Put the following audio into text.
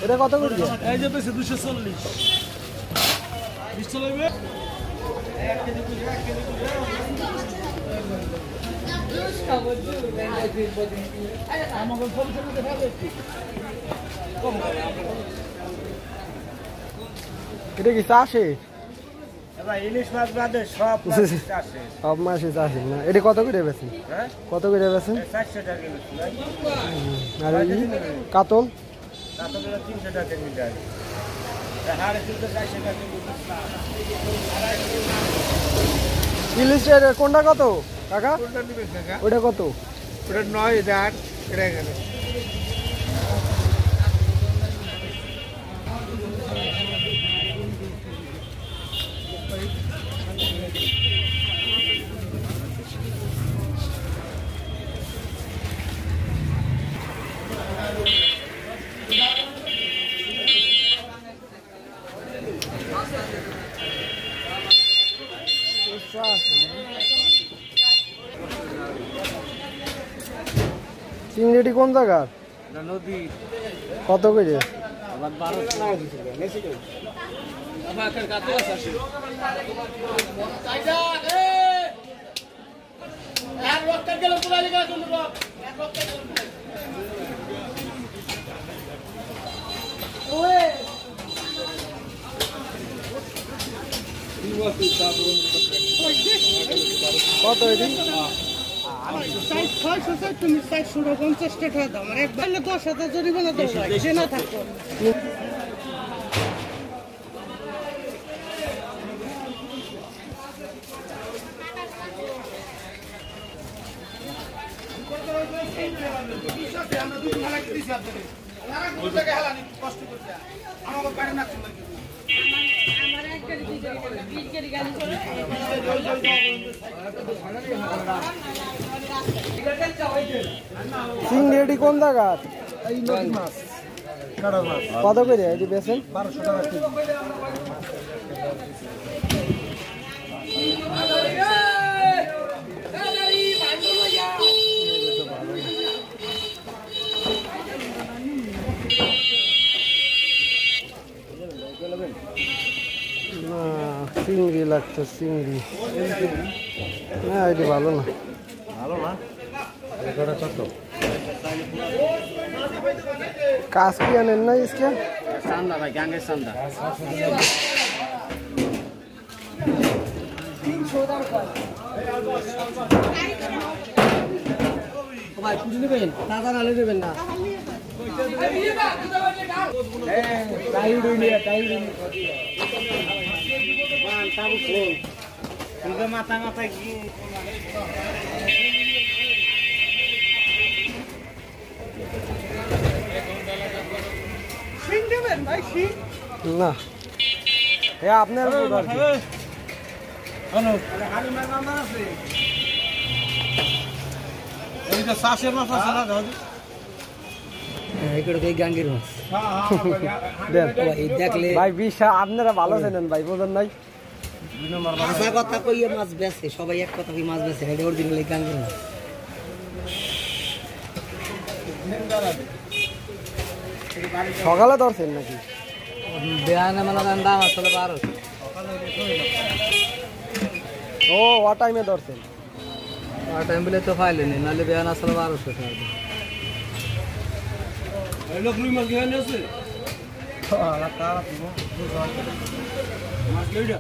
এটা কত করে? এই যে বেশি 240 20 চলবে। এটা কি চাষে? ইলিশ মাছ বাদে সব মাসে চাষে না। এটা কত করে বেছেন? কত করে বেছেন? 400 টাকা আর কাতল? কাতল 300 টাকা মিটার। ইলিশের কোনটা কত কাকা? ওটা কত? ওটা 9, এটা 8, এটা 11। চিংড়ি কোন জায়গার? নদী। কত করে? কত এটি? 450 টাকা দাম। একবার 10,000 জরিমানা দেওয়া হয়, যে না থাকতো। চিংড়ি কোন জায়গার? কত করে এটি বেছেন? 1200 টাকা কেজি। চিংড়ি লাগতো, চিংড়ি না, এটি ভালো না। ভালো না কত? কাজ কি আনেন না? ইসকে চান্দা ভাই, গাঙ্গের চান্দা। ভাই পুরি নেবেন? তাজা নালে নেবেন না? মাথা মাথা কি না, আপনার চাষের মাছ আছে না? গাঙ্গের মাছ দেখলে ভাই বিশ্বাস আপনারা ভালো চেনেন ভাই, বোঝেন নাই? কথা কইয়ে মাছ বেছে সবাই, এক কথা কই মাছ বেছে, এটা অরিজিনাল গাঙ্গের মাছ। সকালে ধরছেন নাকি? বেহানা মেলা দাম আসলে 1200। ও টাইমে ধরছেন? টাইম বলে তো ফাইলেনি, নাহলে বেহানা আসলে 1200 টাকা। লোক লুই মাছ গিয়ে আছে। মাছ লইডা